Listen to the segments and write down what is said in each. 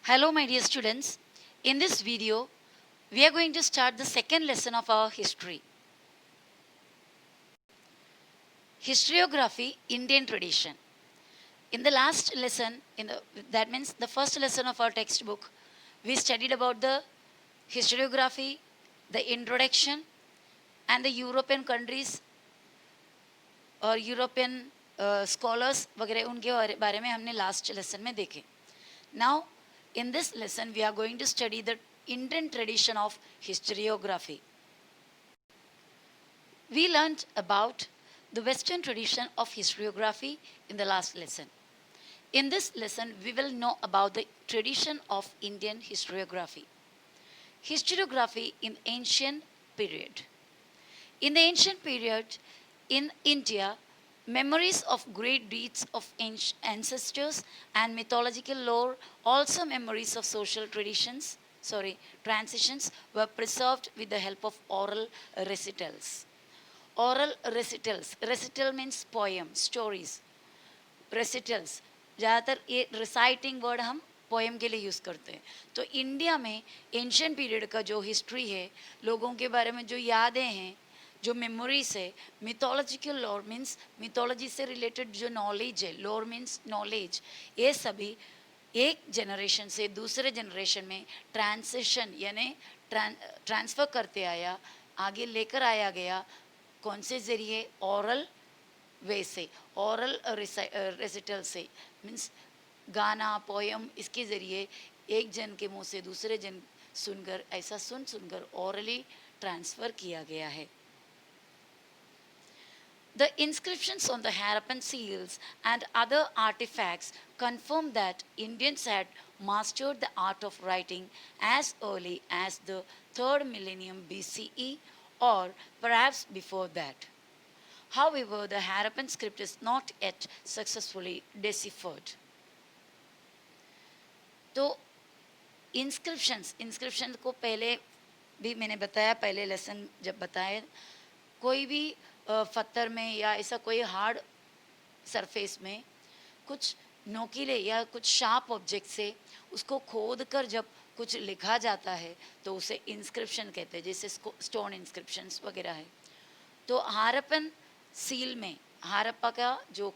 Hello my dear students, in this video we are going to start the second lesson of our history. Historiography, Indian tradition. In the last lesson, that means the first lesson of our textbook, we studied about the historiography, the introduction and the European countries और European scholars वगैरह उनके बारे में हमने last lesson में देखे. Now in this lesson we are going to study the Indian tradition of historiography. We learned about the Western tradition of historiography in the last lesson. In this lesson, we will know about the tradition of Indian historiography. Historiography in ancient period. In the ancient period, in India, memories of great deeds of ancestors and mythological lore, also memories of social transitions were preserved with the help of oral recitals. Oral recitals, recital means poem, stories. Recitals, ज़्यादातर ये reciting word हम poem के लिए use करते हैं. तो India में ancient period का जो हिस्ट्री है, लोगों के बारे में जो यादें हैं, जो मेमोरीज है, मिथोलॉजिकल लॉर मीन्स मिथोलॉजी से रिलेटेड जो नॉलेज है, लॉर मीन्स नॉलेज, ये सभी एक जनरेशन से दूसरे जनरेशन में ट्रांसिशन यानी ट्रांसफ़र करते आया, आगे लेकर आया गया. कौन से ज़रिए? ओरल वे से, ओरल रेसिटल से, मीन्स गाना पोएम, इसके ज़रिए एक जन के मुंह से दूसरे जन सुनकर, ऐसा सुनकर ओरली ट्रांसफ़र किया गया है. The inscriptions on the Harappan seals and other artifacts confirm that Indians had mastered the art of writing as early as the 3rd millennium BCE or perhaps before that. However, the Harappan script is not yet successfully deciphered. तो inscription को पहले भी मैंने बताया, पहले lesson जब बताया, कोई भी पत्थर में या ऐसा कोई हार्ड सरफेस में कुछ नोकीले या कुछ शार्प ऑब्जेक्ट से उसको खोद कर जब कुछ लिखा जाता है तो उसे इंस्क्रिप्शन कहते हैं, जैसे स्टोन इंस्क्रिप्शंस वगैरह है. तो हारप्पन सील में हारप्पा का जो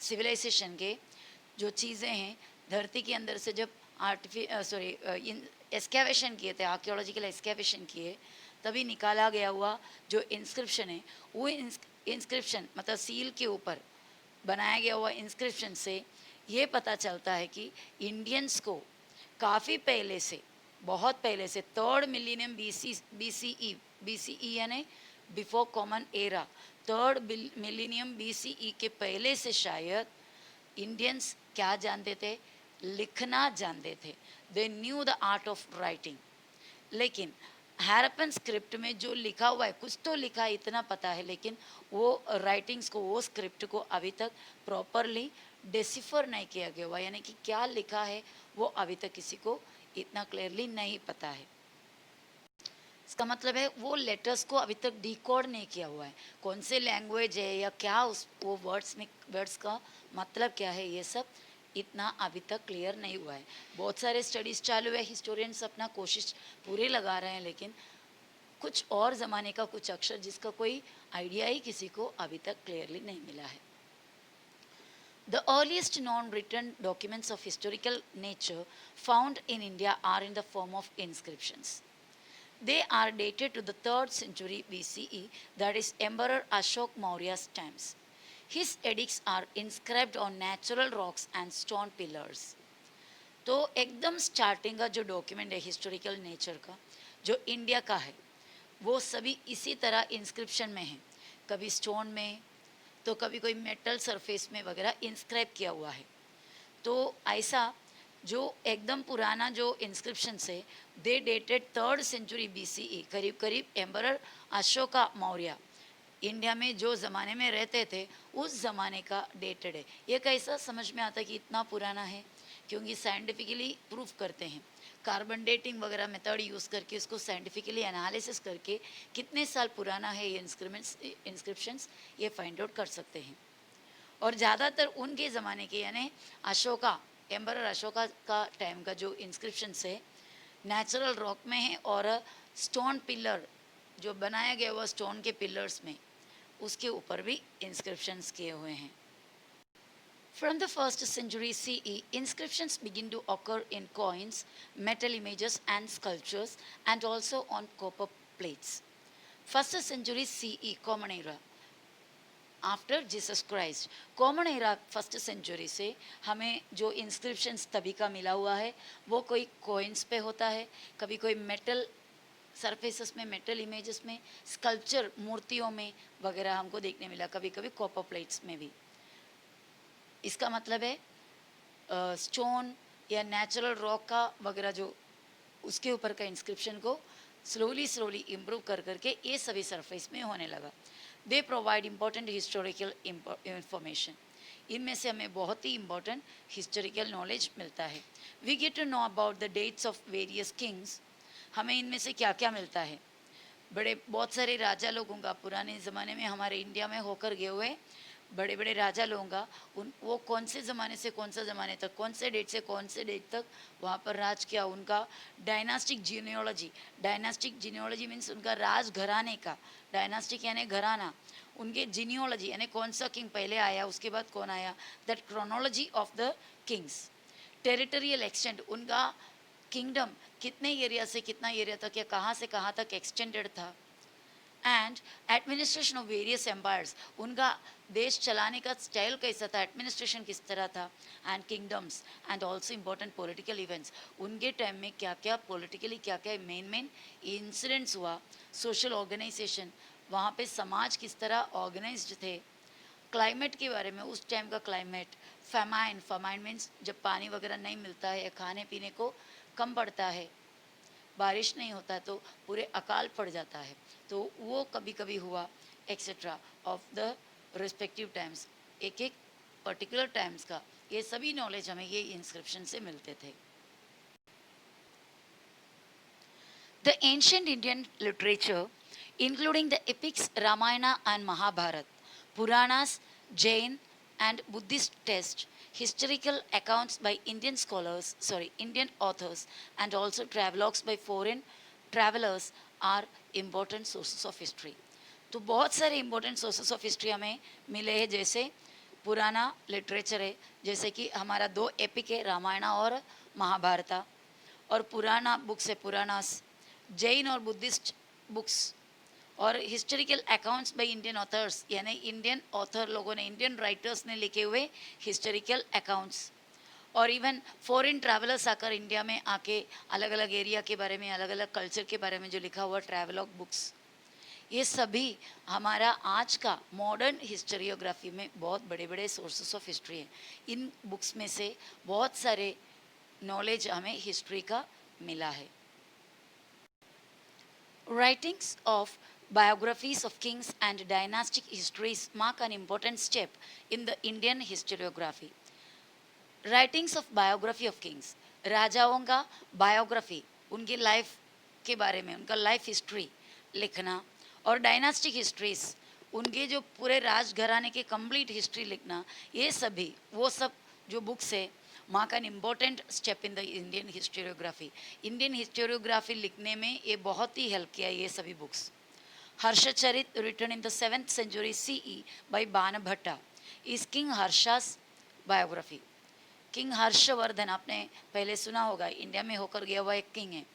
सिविलाइजेशन के जो चीज़ें हैं, धरती के अंदर से जब एस्कैवेशन किए थे, आर्कियोलॉजिकल एस्कैवेशन किए, तभी निकाला गया हुआ जो इंस्क्रिप्शन है, वो इंस्क्रिप्शन मतलब सील के ऊपर बनाया गया हुआ इंस्क्रिप्शन से ये पता चलता है कि इंडियंस को काफ़ी पहले से, बहुत पहले से, 3rd मिलीनियम BCE यानी before common era, 3rd millennium BCE के पहले से शायद इंडियंस क्या जानते थे? लिखना जानते थे. They knew the art of writing. लेकिन हैरप्पन स्क्रिप्ट में जो लिखा हुआ है, कुछ तो लिखा है इतना पता है, लेकिन वो राइटिंग्स को, वो स्क्रिप्ट को अभी तक प्रॉपरली डिसिफर नहीं किया गया हुआ, यानी कि क्या लिखा है वो अभी तक किसी को इतना क्लियरली नहीं पता है. इसका मतलब है वो लेटर्स को अभी तक डिकोड नहीं किया हुआ है, कौन से लैंग्वेज है या क्या वो वर्ड्स का मतलब क्या है, ये सब इतना अभी तक क्लियर नहीं हुआ है. बहुत सारे स्टडीज़ चालू है, हिस्टोरियंस अपना कोशिश पूरी लगा रहे हैं, लेकिन कुछ और ज़माने का कुछ अक्षर जिसका कोई आइडिया ही किसी को अभी तक क्लियरली नहीं मिला है. The earliest non-written documents of historical nature found in India are in the form of inscriptions. They are dated to the 3rd century BCE, that is Emperor Ashok Maurya's times. His edicts are inscribed on natural rocks and stone pillars. तो एकदम starting का जो document है historical nature का, जो India का है, वो सभी इसी तरह इंस्क्रिप्शन में है, कभी स्टोन में तो कभी कोई मेटल सरफेस में वगैरह इंस्क्राइब किया हुआ है. तो ऐसा जो एकदम पुराना जो इंस्क्रिप्शन है, दे डेटेड 3rd century BCE, करीब करीब एम्परर अशोका मौर्य इंडिया में जो ज़माने में रहते थे उस ज़माने का डेटेड है. ये कैसा समझ में आता है कि इतना पुराना है? क्योंकि साइंटिफिकली प्रूफ करते हैं, कार्बन डेटिंग वगैरह मेथड यूज़ करके उसको साइंटिफिकली एनालिसिस करके कितने साल पुराना है ये इंस्क्रिप्शंस ये फाइंड आउट कर सकते हैं. और ज़्यादातर उनके ज़माने के यानी अशोका एम्परर अशोका का टाइम का जो इंस्क्रिप्शन है नेचुरल रॉक में है और स्टोन पिलर जो बनाया गया हुआ स्टोन के पिलर्स में उसके ऊपर भी इंस्क्रिप्शंस किए हुए हैं. From the 1st century CE, inscriptions begin to occur in coins, metal images and sculptures and also on copper plates. 1st century CE, Common Era. After Jesus Christ common era first century से हमें जो inscriptions तभी का मिला हुआ है वो कोई कोइंस पे होता है, कभी कोई मेटल सरफेसेस में, मेटल इमेजेस में, स्कल्पचर मूर्तियों में वगैरह हमको देखने मिला, कभी कभी कॉपर प्लेट्स में भी. इसका मतलब है स्टोन या नेचुरल रॉक का वगैरह जो उसके ऊपर का इंस्क्रिप्शन को स्लोली इम्प्रूव कर करके ये सभी सरफेस में होने लगा. They provide important historical information. इनमें से हमें बहुत ही इम्पोर्टेंट हिस्टोरिकल नॉलेज मिलता है. We get to know about the dates of various kings. हमें इनमें से क्या क्या मिलता है, बहुत सारे राजा लोगों का पुराने ज़माने में हमारे इंडिया में होकर गए हुए बड़े बड़े राजा लोगों का वो कौन से ज़माने से कौन सा ज़माने तक, कौन से डेट से कौन से डेट तक वहाँ पर राज किया, उनका डायनास्टिक जीनियोलॉजी मीन्स उनका राज घराने का, डायनास्टिक यानी घराना, उनके जीनियोलॉजी यानी कौन सा किंग पहले आया उसके बाद कौन आया, that chronology of the Kings. Territorial extent, उनका किंगडम कितने एरिया से कितना एरिया तक या कहाँ से कहाँ तक एक्सटेंडेड था. And administration of various empires, उनका देश चलाने का स्टाइल कैसा था, एडमिनिस्ट्रेशन किस तरह था. And kingdoms and also important political events, उनके टाइम में क्या क्या पॉलिटिकली क्या क्या मेन इंसिडेंट्स हुआ, सोशल ऑर्गेनाइजेशन, वहाँ पे समाज किस तरह ऑर्गेनाइज्ड थे. क्लाइमेट के बारे में, उस टाइम का क्लाइमेट, फमाइन मीन्स जब पानी वगैरह नहीं मिलता है या खाने पीने को कम पड़ता है, बारिश नहीं होता तो पूरे अकाल पड़ जाता है, तो वो कभी कभी हुआ etcetera of the respective times. एक एक पर्टिकुलर टाइम्स का ये सभी नॉलेज हमें ये इंस्क्रिप्शन से मिलते थे. The ancient Indian literature including the epics Ramayana and Mahabharata, Puranas, Jain and Buddhist text, historical accounts by Indian authors and also travelogues by foreign travelers are important sources of history. तो बहुत सारे important sources of history हमें मिले हैं, जैसे पुराना literature है, जैसे कि हमारा 2 एपिक है, रामायण और महाभारत, और पुराना बुक्स है पुराणास, जैन और बुद्धिस्ट बुक्स, और historical accounts by Indian authors यानी इंडियन ऑथर लोगों ने, इंडियन राइटर्स ने लिखे हुए हिस्टोरिकल अकाउंट्स, और इवन फॉरेन ट्रैवलर्स आकर इंडिया में आके अलग अलग एरिया के बारे में, अलग अलग कल्चर के बारे में जो लिखा हुआ ट्रैवलॉग बुक्स, ये सभी हमारा आज का मॉडर्न हिस्टोरियोग्राफी में बहुत बड़े बड़े सोर्सेस ऑफ हिस्ट्री हैं. इन बुक्स में से बहुत सारे नॉलेज हमें हिस्ट्री का मिला है. Writings of biographies of kings and dynastic histories mark an important step in the Indian historiography. Writings of biography of kings, राजाओं का बायोग्राफी, उनकी लाइफ के बारे में, उनका लाइफ हिस्ट्री लिखना, और डायनास्टिक हिस्ट्रीज, उनके जो पूरे राजघराने के कंप्लीट हिस्ट्री लिखना, ये सभी वो सब जो बुक्स है mark an important step in the Indian historiography. Indian historiography लिखने में ये बहुत ही हेल्प किया ये सभी books. Harshacharit, written in the 7th century CE by Banabhatta, is King Harsha's biography. King Harshvardhan आपने पहले सुना होगा, इंडिया में होकर गया हुआ एक किंग है.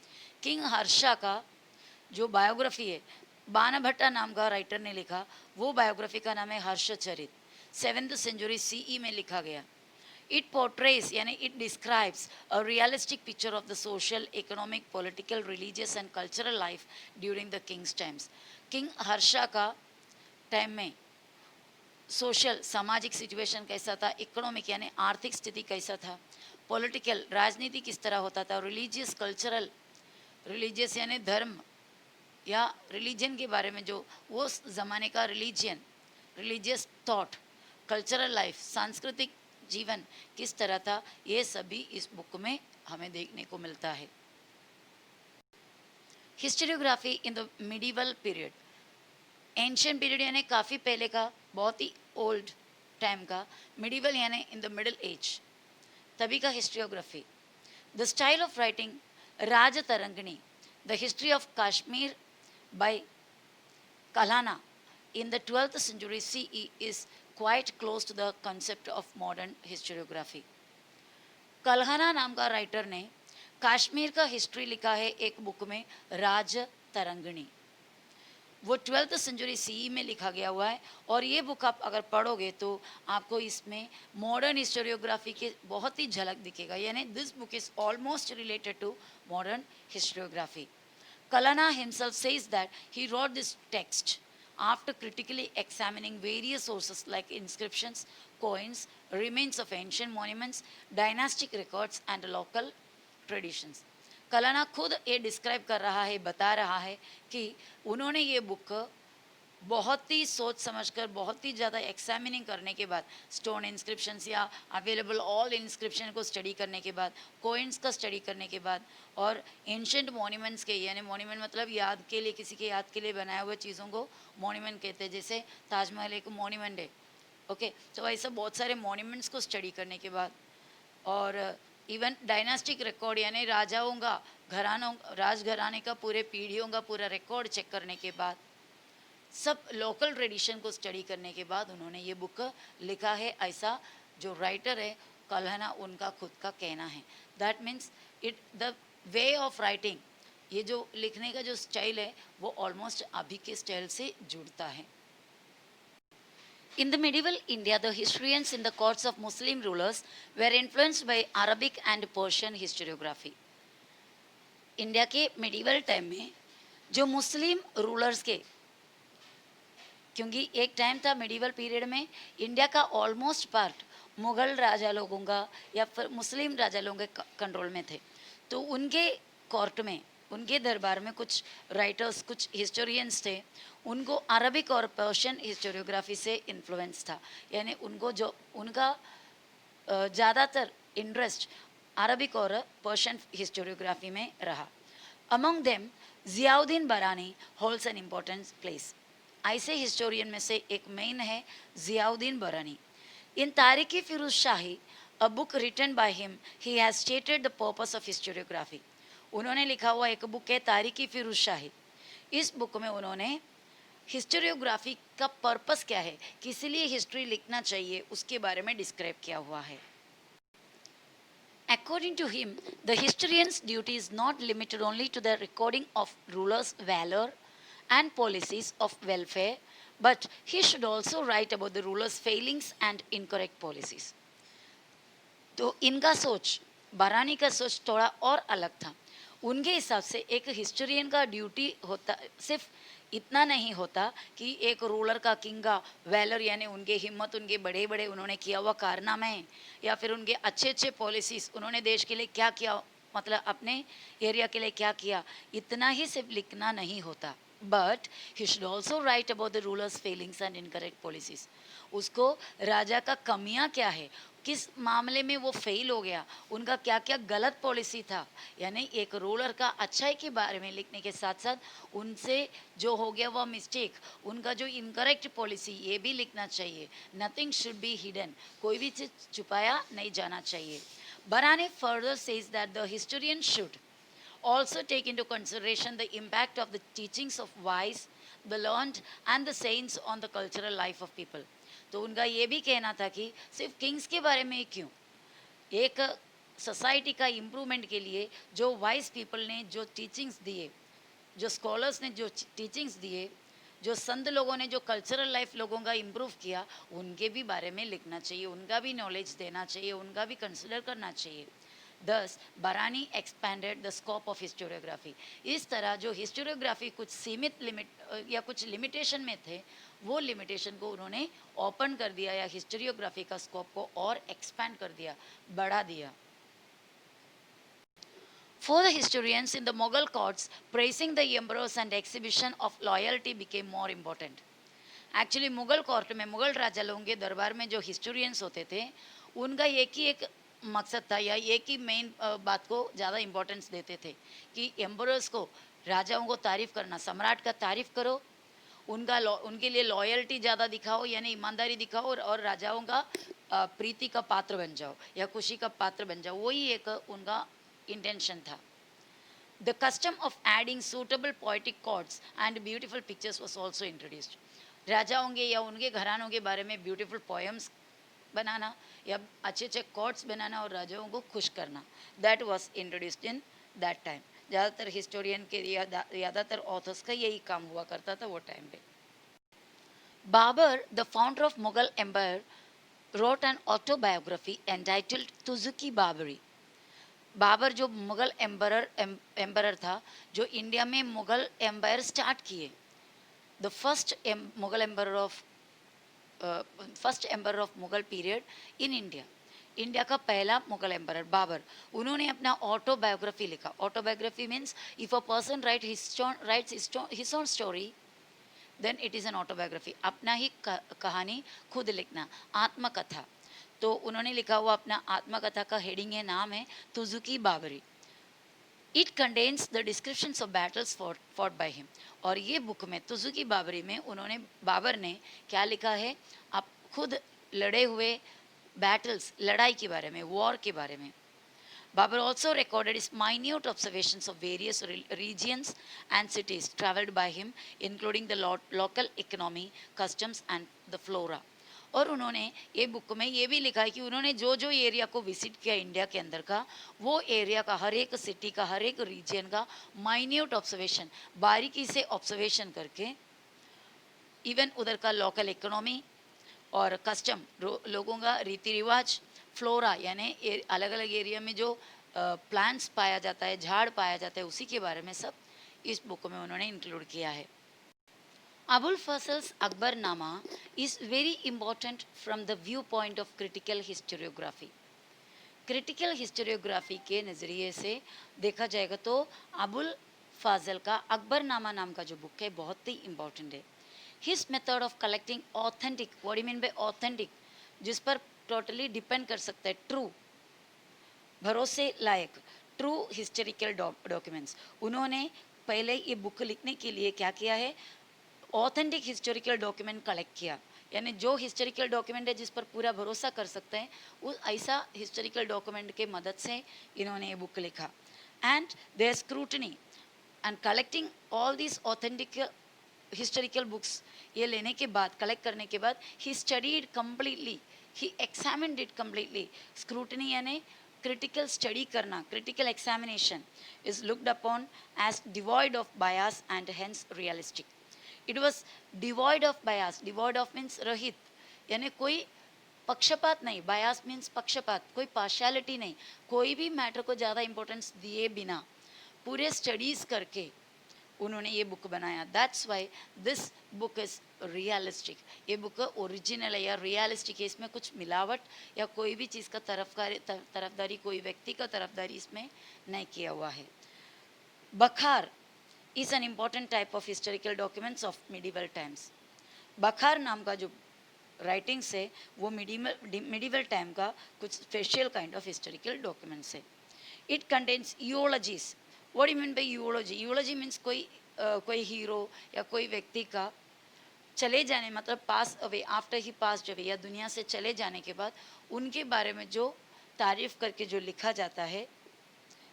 किंग हर्षा का जो बायोग्राफी है, बाणभट्टा नाम का राइटर ने लिखा, वो बायोग्राफी का नाम है हर्षचरित. 7th century CE में लिखा गया. It portrays यानी it describes a realistic picture of the social, economic, political, religious and cultural life during the king's times. King Harsha का टाइम में सोशल सामाजिक सिचुएशन कैसा था, इकोनॉमिक यानी आर्थिक स्थिति कैसा था, पॉलिटिकल राजनीति किस तरह होता था, रिलीजियस कल्चरल, रिलीजियस यानी धर्म या रिलीजन के बारे में जो वो ज़माने का रिलीजियस थॉट, कल्चरल लाइफ, सांस्कृतिक जीवन किस तरह था, ये सभी इस बुक में हमें देखने को मिलता है. Historiography in the medieval period, ancient period यानी काफ़ी पहले का, बहुत ही ओल्ड टाइम का. मिडिवल यानी इन द मिडिल एज. तभी का हिस्ट्रियोग्राफी. The style of writing Raja Tarangini, the history of Kashmir by Kalhana in the 12th century CE is quite close to the concept of modern historiography. Kalhana नाम का writer ने कश्मीर का history लिखा है एक book में, राज तरंगिणी. वो 12th सेंचुरी सीई में लिखा गया हुआ है और ये बुक आप अगर पढ़ोगे तो आपको इसमें मॉडर्न हिस्टोरियोग्राफी की बहुत ही झलक दिखेगा. यानी this book is almost related to modern historiography. Kalana himself says that he wrote this text after critically examining various sources like inscriptions, coins, remains of ancient monuments, dynastic records and local traditions. Kalana खुद ये describe कर रहा है, बता रहा है कि उन्होंने ये बुक बहुत ही सोच समझकर, बहुत ही ज़्यादा एग्जामिनिंग करने के बाद, स्टोन इंस्क्रिप्शंस या अवेलेबल ऑल इंस्क्रिप्शन को स्टडी करने के बाद, कोइंस का स्टडी करने के बाद और एंशंट मॉन्यूमेंट्स के, यानी मॉन्यूमेंट मतलब याद के लिए, किसी के याद के लिए बनाए हुए चीज़ों को मॉन्यूमेंट कहते हैं. जैसे ताजमहल एक मॉन्यूमेंट है. ओके, तो ऐसा बहुत सारे मॉन्यूमेंट्स को स्टडी करने के बाद और इवन डायनास्टिक रिकॉर्ड यानी राजाओं का, घरानों, राजघराने का पूरे पीढ़ियों का पूरा रिकॉर्ड चेक करने के बाद, सब लोकल ट्रेडिशन को स्टडी करने के बाद उन्होंने ये बुक लिखा है. ऐसा जो राइटर है कल्हना, उनका खुद का कहना है. That means it the way of writing, ये जो लिखने का जो स्टाइल है वो ऑलमोस्ट अभी के स्टाइल से जुड़ता है. In the medieval India, the historians in the courts of Muslim rulers were influenced by Arabic and Persian historiography. India के medieval टाइम में जो मुस्लिम रूलर्स के, क्योंकि एक टाइम था medieval पीरियड में इंडिया का ऑलमोस्ट पार्ट मुग़ल राजा लोगों का या फिर मुस्लिम राजा लोगों के कंट्रोल में थे. तो उनके कोर्ट में, उनके दरबार में कुछ राइटर्स, कुछ हिस्टोरियंस थे, उनको अरबिक और पर्शियन हिस्टोरियोग्राफी से इन्फ्लुएंस था. यानी उनको जो उनका ज़्यादातर इंटरेस्ट अरबिक और पर्शियन हिस्टोरियोग्राफी में रहा. Among them Ziauddin Barani holds an important place. ऐसे हिस्टोरियन में से एक मेन है Ziauddin Barani. In Tarikh Firoz Shahi, a book written by him, he has stated the purpose of historiography. उन्होंने लिखा हुआ एक बुक है तारीख़ फिरोज शाही. इस बुक में उन्होंने हिस्टोरियोग्राफी का पर्पस क्या है, किस लिए हिस्ट्री लिखना चाहिए, उसके बारे में डिस्क्राइब किया हुआ है. According to him, the historian's duty is not limited only to the recording of rulers' valor and policies of welfare, but he should also write about the rulers' failings and incorrect policies. तो इनका सोच, बरानी का सोच थोड़ा और अलग था. उनके हिसाब से एक हिस्टोरियन का ड्यूटी होता, सिर्फ इतना नहीं होता कि एक रूलर का, किंग का वैलर यानी उनके हिम्मत, उनके बड़े बड़े उन्होंने किया हुआ कारनामे या फिर उनके अच्छे अच्छे पॉलिसीज़, उन्होंने देश के लिए क्या किया, मतलब अपने एरिया के लिए क्या किया, इतना ही सिर्फ लिखना नहीं होता. But he should also right about the rulers Fehling's and incorrect policies. उसको राजा का कमियां क्या है, किस मामले में वो फेल हो गया, उनका क्या क्या गलत पॉलिसी था, यानी एक रूलर का अच्छाई के बारे में लिखने के साथ साथ उनसे जो हो गया वो मिस्टेक, उनका जो इनकरेक्ट पॉलिसी, ये भी लिखना चाहिए. नथिंग शुड बी हिडन, कोई भी चीज़ छुपाया नहीं जाना चाहिए. बरानी further says that the historian should also take into consideration the impact of the teachings of wise, the learned and the saints on the cultural life of people. तो उनका ये भी कहना था कि सिर्फ किंग्स के बारे में क्यों, एक सोसाइटी का इम्प्रूवमेंट के लिए जो वाइज पीपल ने जो टीचिंग्स दिए, जो स्कॉलर्स ने जो टीचिंग्स दिए, जो संत लोगों ने जो कल्चरल लाइफ लोगों का इम्प्रूव किया, उनके भी बारे में लिखना चाहिए, उनका भी नॉलेज देना चाहिए, उनका भी कंसिडर करना चाहिए. Thus, Barani expanded the scope of historiography. इस तरह जो हिस्टोरियोग्राफी कुछ सीमित लिमिट या कुछ लिमिटेशन में थे, वो लिमिटेशन को उन्होंने ओपन कर दिया या हिस्टोरियोग्राफी का स्कोप को और एक्सपैंड कर दिया, बढ़ा दिया. For the historians in the Mughal courts, praising the emperors and exhibition of loyalty became more important. Actually Mughal court में, मुग़ल राजा लोगों के दरबार में जो हिस्टोरियंस होते थे, उनका एक ही एक मकसद था या एक ही मेन बात को ज़्यादा इम्पोर्टेंस देते थे कि एम्परर्स को, राजाओं को तारीफ़ करना, सम्राट का तारीफ़ करो, उनके लिए लॉयल्टी ज़्यादा दिखाओ, यानी ईमानदारी दिखाओ, और राजाओं का प्रीति का पात्र बन जाओ या खुशी का पात्र बन जाओ, वही एक उनका इंटेंशन था. The custom of adding suitable poetic chords and beautiful pictures was also introduced. राजा होंगे या उनके घरानों के बारे में ब्यूटीफुल पोएम्स बनाना या अच्छे अच्छे कॉर्ड्स बनाना और राजाओं को खुश करना, that was introduced in that time. ज़्यादातर हिस्टोरियन के ज़्यादातर ऑथर्स का यही काम हुआ करता था वो टाइम पे. Babur, the founder of Mughal empire, wrote an autobiography entitled Tuzuki Baburi. Babur जो मुगल एम्परर था, जो इंडिया में मुगल एम्पायर स्टार्ट किए, the first emperor of Mughal period in India, India का पहला मुगल एम्परर बाबर, उन्होंने अपना ऑटोबायोग्राफी लिखा. Autobiography means if a person writes his own story, then it is an autobiography. अपना ही कहानी खुद लिखना, आत्मकथा. तो उन्होंने लिखा हुआ अपना आत्मकथा का हेडिंग है, नाम है Tuzuki Baburi. It contains the descriptions of battles fought by him. और ये बुक में तुजुकी बाबरी में बाबर ने क्या लिखा है, आप खुद लड़े हुए बैटल्स, लड़ाई के बारे में, वॉर के बारे में. Babur also recorded his minute observations of various regions and cities travelled by him, including the local economy, customs and the flora. और उन्होंने ये बुक में ये भी लिखा है कि उन्होंने जो जो एरिया को विजिट किया इंडिया के अंदर का, वो एरिया का हर एक सिटी का, हर एक रीजन का माइन्यूट ऑब्जर्वेशन, बारीकी से ऑब्जर्वेशन करके, इवन उधर का लोकल इकोनॉमी और कस्टम, लोगों का रीति रिवाज, फ्लोरा यानी अलग अलग एरिया में जो प्लांट्स पाया जाता है, झाड़ पाया जाता है, उसी के बारे में सब इस बुक में उन्होंने इंक्लूड किया है. Abul Fazl's Akbarnama is very important from the view point of critical historiography. Critical historiography के नज़रिए से देखा जाएगा तो अबुल फाजल का अकबरनामा नाम का जो बुक है बहुत ही इम्पॉर्टेंट है. His method of collecting authentic, what do mean bye authentic, जिस पर टोटली डिपेंड कर सकता है, ट्रू, भरोसे लायक, ट्रू हिस्टोरिकल डॉक्यूमेंट्स. उन्होंने पहले ये बुक लिखने के लिए क्या किया है, ऑथेंटिक हिस्टोरिकल डॉक्यूमेंट कलेक्ट किया, यानी जो हिस्टोरिकल डॉक्यूमेंट है जिस पर पूरा भरोसा कर सकते हैं, उस ऐसा हिस्टोरिकल डॉक्यूमेंट के मदद से इन्होंने ये बुक लिखा. And their scrutiny and collecting all this authentic historical books, ये लेने के बाद, कलेक्ट करने के बाद, he studied completely, he examined it completely. Scrutiny यानी critical study करना, critical examination is looked upon as devoid of bias and hence realistic. It was devoid of bias, devoid of means रहित, यानी कोई पक्षपात नहीं, bias means पक्षपात, कोई partiality नहीं, कोई भी मैटर को ज़्यादा इम्पोर्टेंस दिए बिना पूरे स्टडीज़ करके उन्होंने ये बुक बनाया. That's why this book is realistic. ये बुक ओरिजिनल है या रियलिस्टिक है, इसमें कुछ मिलावट या कोई भी चीज़ का तरफदारी, कोई व्यक्ति का तरफदारी इसमें नहीं किया हुआ है. बखार is an important type of historical documents of medieval times. बखार नाम का जो राइटिंग्स है वो मिडिवल टाइम का कुछ special kind of historical documents है. It contains eulogies. What do mean by eulogy? Eulogy means कोई हीरो या कोई व्यक्ति का चले जाने, मतलब pass away, after he pass away, या दुनिया से चले जाने के बाद उनके बारे में जो तारीफ़ करके जो लिखा जाता है,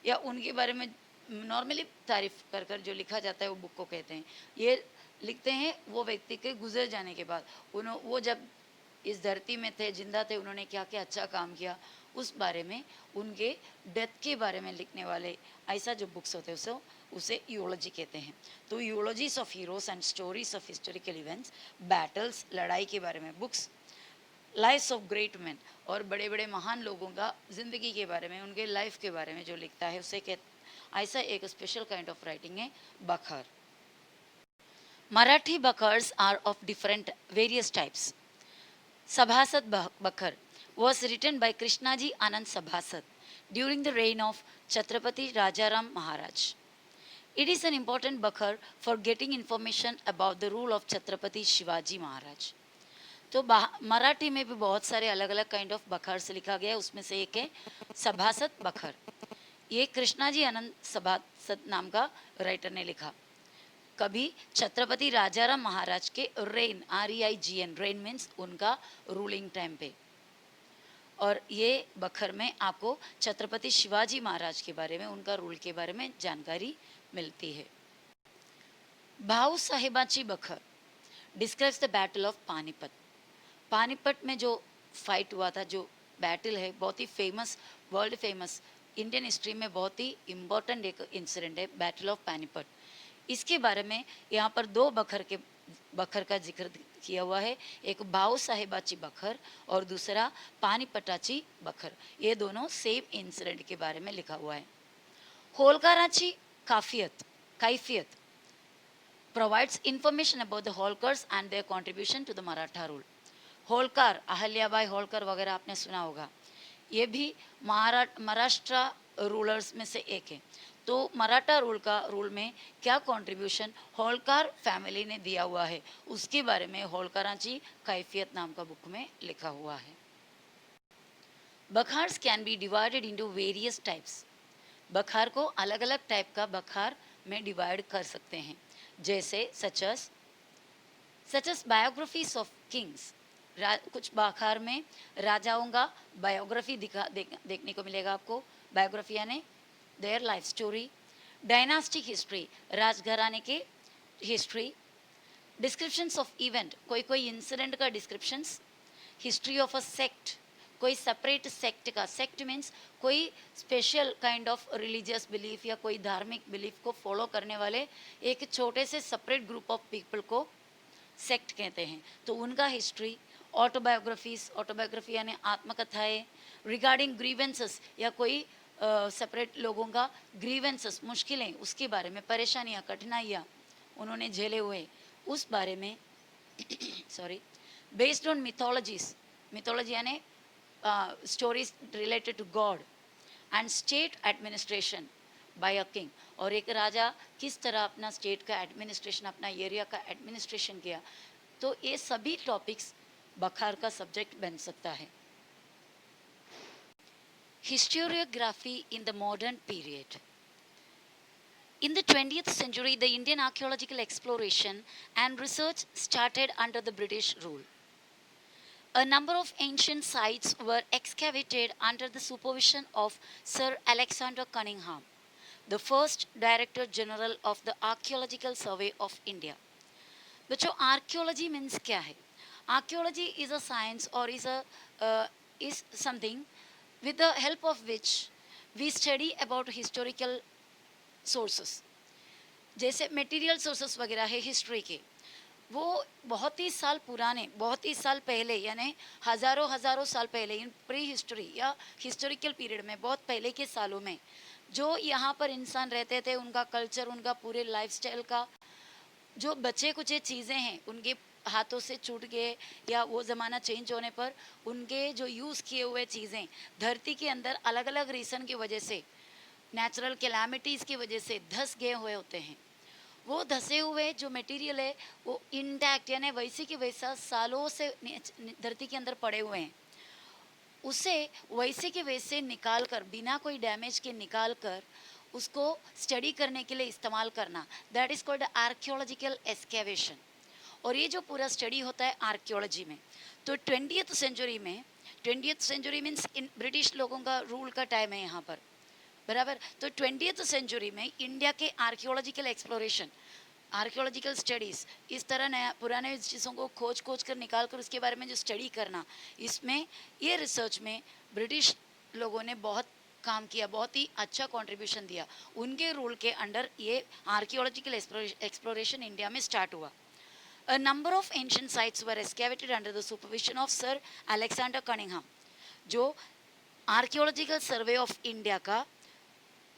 या उनके बारे में नॉर्मली तारीफ़ कर कर जो लिखा जाता है, वो बुक को कहते हैं. ये लिखते हैं वो व्यक्ति के गुजर जाने के बाद, वो जब इस धरती में थे, जिंदा थे, उन्होंने क्या क्या अच्छा काम किया, उस बारे में, उनके डेथ के बारे में लिखने वाले ऐसा जो बुक्स होते हैं उसे यूओलॉजी कहते हैं. तो eulogies of heroes and stories of historical events, battles, लड़ाई के बारे में books, lifes of great man, और बड़े बड़े महान लोगों का ज़िंदगी के बारे में, उनके लाइफ के बारे में जो लिखता है उसे ऐसा एक स्पेशल काइंड ऑफ राइटिंग है bakhar. Marathi bakhars are of different various types. Sabhasad bakhar was written by Krishnaji Anand Sabhasad during the reign of Chhatrapati Rajaram Maharaj. It is an important bakhar for getting information about the rule of Chhatrapati Shivaji Maharaj. तो मराठी में भी बहुत सारे अलग अलग kind of बखर से लिखा गया है, उसमें से एक है सभासद बखर. ये कृष्णाजी आनंद सभासद नाम का राइटर ने लिखा. कभी छत्रपति राजाराम महाराज के रेन, REIGN, रेन मीन्स उनका रूलिंग टाइम पे। और ये बखर में आपको छत्रपति शिवाजी महाराज के बारे में, उनका रूल के बारे में जानकारी मिलती है। भाऊ साहेबाची bakhar describes the battle of Panipat. Panipat में जो फाइट हुआ था, जो बैटल है, बहुत ही famous, world famous, Indian history में बहुत ही इम्पोर्टेंट एक इंसिडेंट है, बैटल ऑफ पानीपत। इसके बारे में यहाँ पर दो बखर का जिक्र किया हुआ है, एक भाऊ साहेबाची बखर और दूसरा पानीपताची बखर। ये दोनों सेम इंसिडेंट के बारे में लिखा हुआ है। होलकराची कैफियत provides information about the Holkars and their contribution to the Maratha rule. Holkar, Ahilyabai Holkar वगैरह आपने सुना होगा, ये भी महाराष्ट्र रूलर्स में से एक है। तो मराठा रूल में क्या कंट्रीब्यूशन होलकर फैमिली ने दिया हुआ है, उसके बारे में होलकराची कैफियत नाम का बुक में लिखा हुआ है। Bakhars can be divided into various types. Bakhar को अलग अलग टाइप का बखार में डिवाइड कर सकते हैं, जैसे such as biographies of Kings. कुछ बखार में राजाओं का बायोग्राफी देखने को मिलेगा आपको। बायोग्राफी यानी their life story. Dynastic history, राजघराने के हिस्ट्री। डिस्क्रिप्शंस ऑफ इवेंट, कोई कोई इंसिडेंट का descriptions. History of a sect, कोई सेपरेट सेक्ट का, सेक्ट मीन्स कोई special kind of religious belief या कोई धार्मिक बिलीफ को फॉलो करने वाले एक छोटे से सेपरेट ग्रुप ऑफ पीपल को सेक्ट कहते हैं, तो उनका हिस्ट्री। ऑटोबायोग्राफी यानी आत्मकथाएं। रिगार्डिंग ग्रीवेंसेस, या कोई सेपरेट लोगों का ग्रीवेंसेस, मुश्किलें, उसके बारे में, परेशानियाँ, कठिनाइयाँ उन्होंने झेले हुए, उस बारे में sorry. Based on mythologies, mythology यानी stories related to god and state administration by a king. और एक राजा किस तरह अपना स्टेट का एडमिनिस्ट्रेशन, अपना एरिया का एडमिनिस्ट्रेशन किया, तो ये सभी टॉपिक्स बखार का सब्जेक्ट बन सकता है। Historiography in the modern period. In the 20th century, the Indian archaeological exploration and research started under the British rule. A number of ancient sites were excavated under the supervision of Sir Alexander Cunningham, the first Director General of the Archaeological Survey of India. बच्चों, archaeology means क्या है? Archaeology is a science और is something with the help of which we study about historical sources. जैसे material sources वगैरह है history के, वो बहुत ही साल पुराने, बहुत ही साल पहले, यानी हज़ारों साल पहले, इन प्री हिस्ट्री या हिस्टोरिकल पीरियड में, बहुत पहले के सालों में जो यहाँ पर इंसान रहते थे, उनका कल्चर, उनका पूरे लाइफस्टाइल का जो बचे कुछ चीज़ें हैं, उनके हाथों से छूट गए या वो ज़माना चेंज होने पर उनके जो यूज़ किए हुए चीज़ें धरती के अंदर अलग अलग रीज़न की वजह से, नेचुरल कैलामिटीज़ की वजह से धंस गए हुए होते हैं। वो धंसे हुए जो मटेरियल है वो इंटैक्ट यानी वैसे के वैसा सालों से धरती के अंदर पड़े हुए हैं, उसे वैसे के वैसे निकाल कर, बिना कोई डैमेज के निकाल कर उसको स्टडी करने के लिए इस्तेमाल करना, that is called archaeological excavation. और ये जो पूरा स्टडी होता है आर्कियोलॉजी में, तो 20th century means in British लोगों का रूल का टाइम है यहाँ पर, बराबर। तो 20th सेंचुरी में इंडिया के आर्कियोलॉजिकल एक्सप्लोरेशन, आर्कियोलॉजिकल स्टडीज़, इस तरह नया पुराने चीज़ों को खोज कर निकाल कर उसके बारे में जो स्टडी करना, इसमें ये रिसर्च में ब्रिटिश लोगों ने बहुत काम किया, बहुत ही अच्छा कंट्रीब्यूशन दिया। उनके रूल के अंडर ये आर्कियोलॉजिकल एक्सप्लोरेशन इंडिया में स्टार्ट हुआ। A number of ancient sites were excavated under the supervision of Sir Alexander Cunningham, जो आर्कियोलॉजिकल सर्वे ऑफ इंडिया का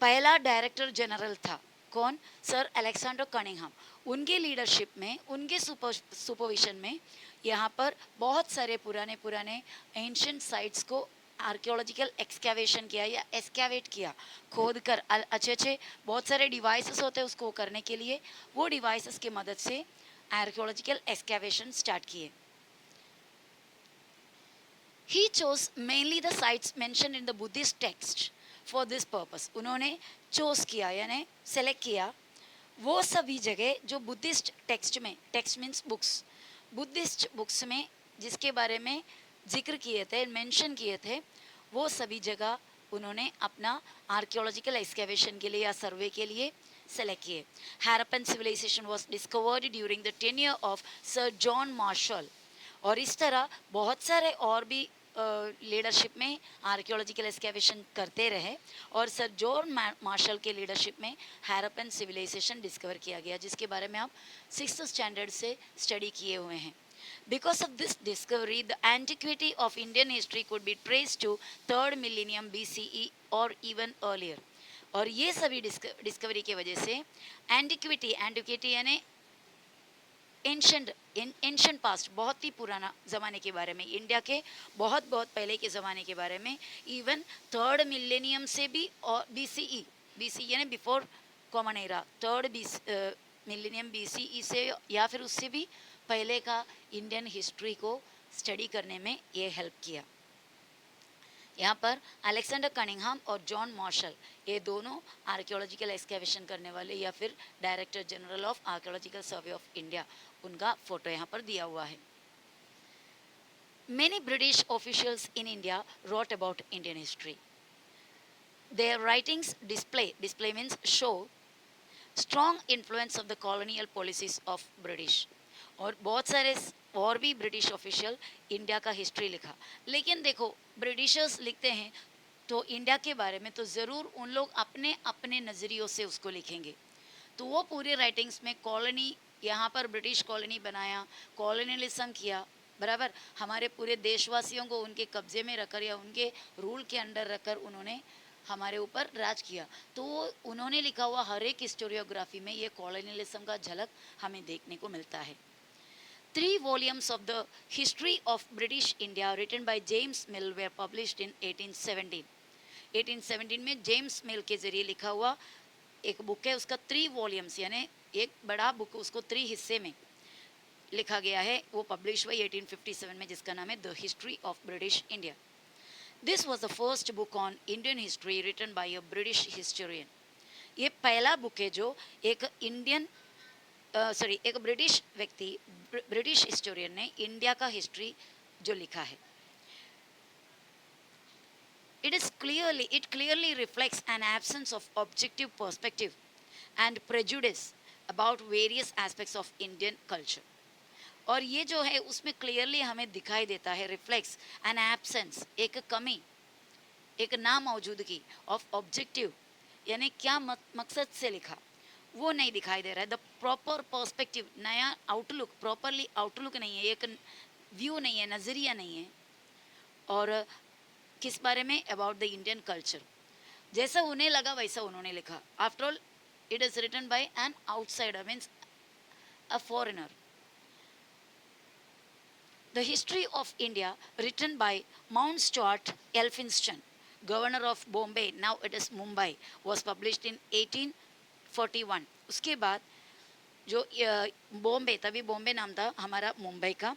पहला डायरेक्टर जनरल था। कौन? Sir Alexander Cunningham. उनके लीडरशिप में, उनके सुपरविजन में यहाँ पर बहुत सारे पुराने एंशिएंट साइट्स को आर्कियोलॉजिकल एक्सकेवेशन किया या एक्सकेवेट किया, खोद कर अच्छे बहुत सारे डिवाइसेस होते हैं उसको करने के लिए, वो डिवाइसेस की मदद से आर्कियोलॉजिकल एक्सकेवेशन स्टार्ट किए। He chose mainly the sites mentioned in the Buddhist text for this purpose. उन्होंने चोज किया यानी सेलेक्ट किया वो सभी जगह जो बुद्धिस्ट टेक्स्ट में, text means books, Buddhist books में जिसके बारे में जिक्र किए थे, मेंशन किए थे, वो सभी जगह उन्होंने अपना आर्कियोलॉजिकल एक्सकेवेशन के लिए या सर्वे के लिए सेलेक्ट किए. Harappan civilisation was discovered during the tenure of sir John Marshall. और इस तरह बहुत सारे और भी लीडरशिप में आर्कियोलॉजिकल एक्सकेवेशन करते रहे और सर जॉन मार्शल के लीडरशिप में हैरपन सिविलाइजेशन डिस्कवर किया गया, जिसके बारे में आप 6th स्टैंडर्ड से स्टडी किए हुए हैं. Because of this discovery, the antiquity of Indian history could be traced to 3rd millennium BCE or even earlier. और ये सभी डिस्कवरी की वजह से एंटिक्विटी यानी एंशंट पास्ट, बहुत ही पुराना ज़माने के बारे में, इंडिया के बहुत बहुत पहले के ज़माने के बारे में, इवन 3rd मिलेनियम से भी, और बीसी यानी before common era, 3rd millennium BCE से या फिर उससे भी पहले का इंडियन हिस्ट्री को स्टडी करने में ये हेल्प किया. यहाँ पर अलेक्जेंडर कनिंघम और जॉन मार्शल, ये दोनों आर्कियोलॉजिकल एक्सकेवेशन करने वाले या फिर director general of archaeological survey of India, उनका फोटो यहाँ पर दिया हुआ है. Many British officials in India wrote about Indian history. Their writings display means show strong influence of the colonial policies of British. और बहुत सारे और भी ब्रिटिश ऑफिशियल इंडिया का हिस्ट्री लिखा. लेकिन देखो, ब्रिटिशर्स लिखते हैं तो इंडिया के बारे में तो ज़रूर उन लोग अपने अपने नज़रियों से उसको लिखेंगे. तो वो पूरे राइटिंग्स में कॉलोनी, यहाँ पर ब्रिटिश कॉलोनी बनाया, कॉलोनियलिज्म किया, बराबर, हमारे पूरे देशवासियों को उनके कब्जे में रखकर या उनके रूल के अंडर रखकर उन्होंने हमारे ऊपर राज किया. तो उन्होंने लिखा हुआ हर एक हिस्टोरियोग्राफी में ये कॉलोनियलिज्म का झलक हमें देखने को मिलता है. 3 volumes of the history of British India written by James Mill were published in 1817. 1817 में जेम्स मिल के ज़रिए लिखा हुआ एक बुक है, उसका 3 वॉल्यूम्स यानी एक बड़ा बुक, उसको 3 हिस्से में लिखा गया है, वो पब्लिश हुई 1857 में, जिसका नाम है the history of British India. This was the first book on Indian history written by a British historian. ये पहला बुक है जो एक एक ब्रिटिश व्यक्ति, ब्रिटिश हिस्टोरियन ने इंडिया का हिस्ट्री जो लिखा है. It clearly reflects an absence of objective perspective and prejudice about various aspects of Indian culture. और ये जो है उसमें क्लियरली हमें दिखाई देता है, रिफ्लेक्स एन एब्सेंस, एक कमी, एक ना मौजूदगी ऑफ ऑब्जेक्टिव, यानी क्या मकसद से लिखा वो नहीं दिखाई दे रहा है. द प्रॉपर पर्सपेक्टिव, नया आउटलुक, प्रॉपरली आउटलुक नहीं है, एक व्यू नहीं है, नज़रिया नहीं है. और किस बारे में? About the Indian culture. जैसा उन्हें लगा वैसा उन्होंने लिखा. After all it is written by an outsider, means a foreigner. The history of India written by Mount Stuart Elphinstone, governor of Bombay, now it is Mumbai, was published in 1841. उसके बाद जो बॉम्बे, तभी बॉम्बे नाम था हमारा मुंबई का,